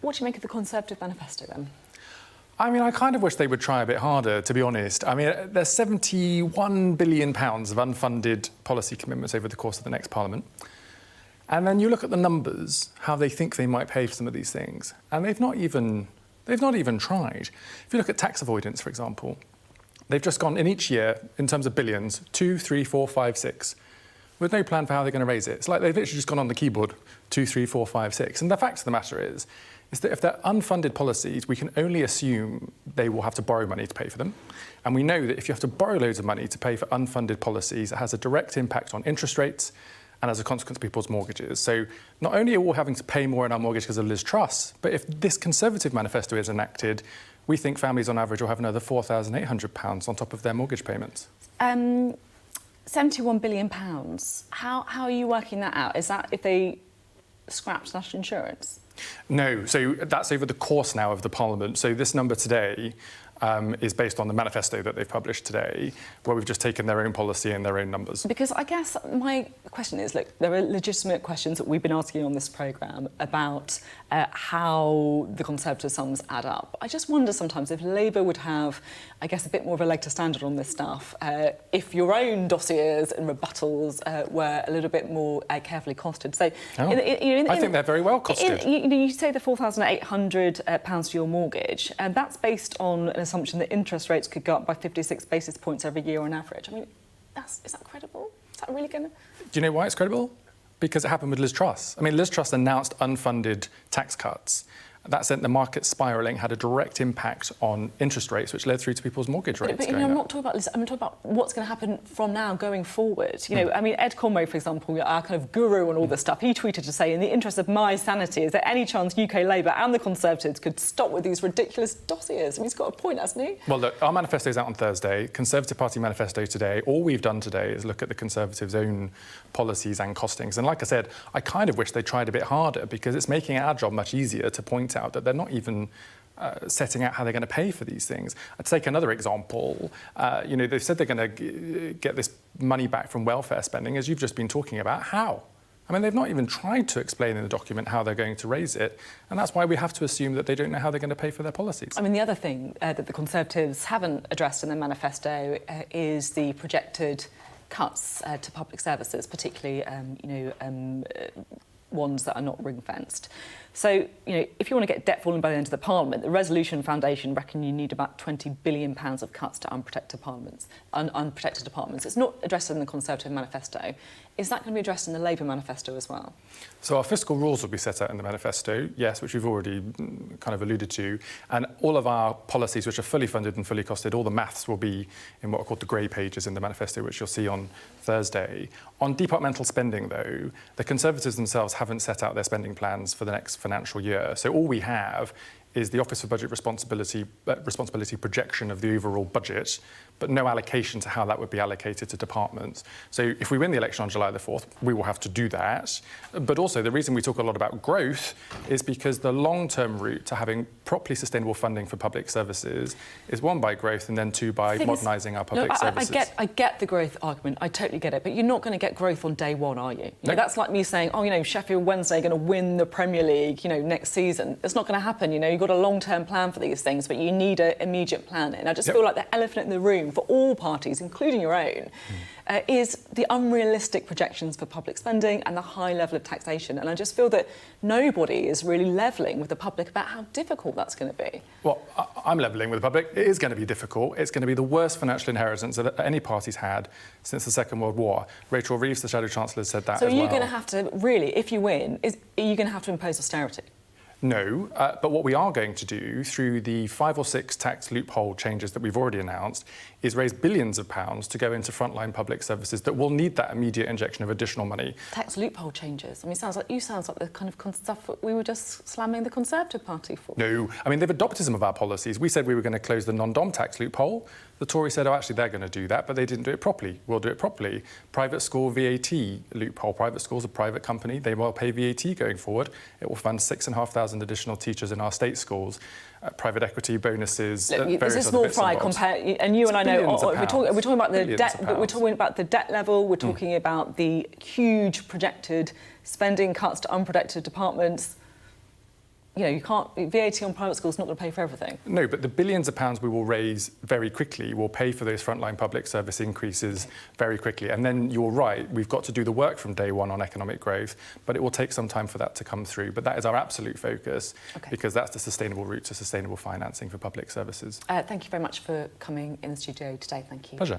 What do you make of the Conservative manifesto then? I mean, I kind of wish they would try a bit harder, to be honest. I mean, there's £71 billion of unfunded policy commitments over the course of the next Parliament. And then you look at the numbers, how they think they might pay for some of these things, and they've not even tried. If you look at tax avoidance, for example, they've just gone in each year, in terms of billions, 2, 3, 4, 5, 6, with no plan for how they're going to raise it. It's like they've literally just gone on the keyboard, 2, 3, 4, 5, 6. And the fact of the matter is that if they're unfunded policies, we can only assume they will have to borrow money to pay for them. And we know that if you have to borrow loads of money to pay for unfunded policies, it has a direct impact on interest rates and as a consequence, people's mortgages. So not only are we having to pay more in our mortgage because of Liz Truss, but if this Conservative manifesto is enacted, we think families on average will have another £4,800 on top of their mortgage payments. £71 billion. How are you working that out? Is that if they scrapped national insurance? No, so that's over the course now of the Parliament. So this number today is based on the manifesto that they've published today, where we've just taken their own policy and their own numbers. Because I guess my question is, look, there are legitimate questions that we've been asking on this programme about how the Conservative sums add up. I just wonder sometimes if Labour would have, I guess, a bit more of a leg to stand on this stuff, if your own dossiers and rebuttals were a little bit more carefully costed. So, I think they're very well costed. You say the £4,800 for your mortgage, and that's based on an assumption that interest rates could go up by 56 basis points every year on average. I mean, is that credible? Is that really going to... Do you know why it's credible? Because it happened with Liz Truss. I mean, Liz Truss announced unfunded tax cuts. That sent the market spiralling, had a direct impact on interest rates, which led through to people's mortgage rates. But I'm not talking about this. I'm talking about what's going to happen from now going forward. You know, I mean, Ed Conway, for example, our kind of guru on all this stuff, he tweeted to say, in the interest of my sanity, is there any chance UK Labour and the Conservatives could stop with these ridiculous dossiers? I mean, he's got a point, hasn't he? Well, look, our manifesto is out on Thursday. Conservative Party manifesto today. All we've done today is look at the Conservatives' own policies and costings. And like I said, I kind of wish they tried a bit harder because it's making our job much easier to point out that they're not even setting out how they're going to pay for these things. I'd take another example. You know, they've said they're going to get this money back from welfare spending, as you've just been talking about. How? I mean, they've not even tried to explain in the document how they're going to raise it, and that's why we have to assume that they don't know how they're going to pay for their policies. I mean, the other thing that the Conservatives haven't addressed in their manifesto is the projected cuts to public services, particularly, ones that are not ring-fenced. So, you know, if you want to get debt falling by the end of the Parliament, the Resolution Foundation reckon you need about £20 billion of cuts to unprotected departments. It's not addressed in the Conservative manifesto. Is that going to be addressed in the Labour manifesto as well? So our fiscal rules will be set out in the manifesto, yes, which we've already kind of alluded to. And all of our policies, which are fully funded and fully costed, all the maths will be in what are called the grey pages in the manifesto, which you'll see on Thursday. On departmental spending, though, the Conservatives themselves haven't set out their spending plans for the next financial year. So all we have is the Office for Budget Responsibility projection of the overall budget, but no allocation to how that would be allocated to departments. So if we win the election on July the 4th, we will have to do that. But also the reason we talk a lot about growth is because the long-term route to having properly sustainable funding for public services is one, by growth, and then two, by modernising our public services. I get the growth argument, I totally get it, but you're not going to get growth on day one, are you? You know, that's like me saying, oh, you know, Sheffield Wednesday are going to win the Premier League, you know, next season. It's not going to happen, you know. You've got a long-term plan for these things, but you need an immediate plan. And I just feel like the elephant in the room for all parties, including your own, is the unrealistic projections for public spending and the high level of taxation. And I just feel that nobody is really levelling with the public about how difficult that's going to be. Well, I'm levelling with the public. It is going to be difficult. It's going to be the worst financial inheritance that any party's had since the Second World War. Rachel Reeves, the Shadow Chancellor, said that as well. So you're going to have to, really, if you win, are you going to have to impose austerity? No, but what we are going to do through the 5 or 6 tax loophole changes that we've already announced is raise billions of pounds to go into frontline public services that will need that immediate injection of additional money. Tax loophole changes? I mean, sounds like the kind of stuff that we were just slamming the Conservative Party for. No, I mean, they've adopted some of our policies. We said we were going to close the non-dom tax loophole. The Tories said, oh, actually, they're going to do that, but they didn't do it properly. We'll do it properly. Private school VAT loophole. Private school's a private company. They will pay VAT going forward. It will fund 6,500 additional teachers in our state schools. Private equity bonuses. Look, this is small fry compared, and you and I know we're talking about the debt, but we're talking about the debt level. We're talking about the huge projected spending cuts to unprotected departments. you can't. VAT on private schools is not going to pay for everything. No, but the billions of pounds we will raise very quickly will pay for those frontline public service increases very quickly. And then you're right, we've got to do the work from day one on economic growth, but it will take some time for that to come through. But that is our absolute focus, because that's the sustainable route to sustainable financing for public services. Thank you very much for coming in the studio today. Thank you. Pleasure.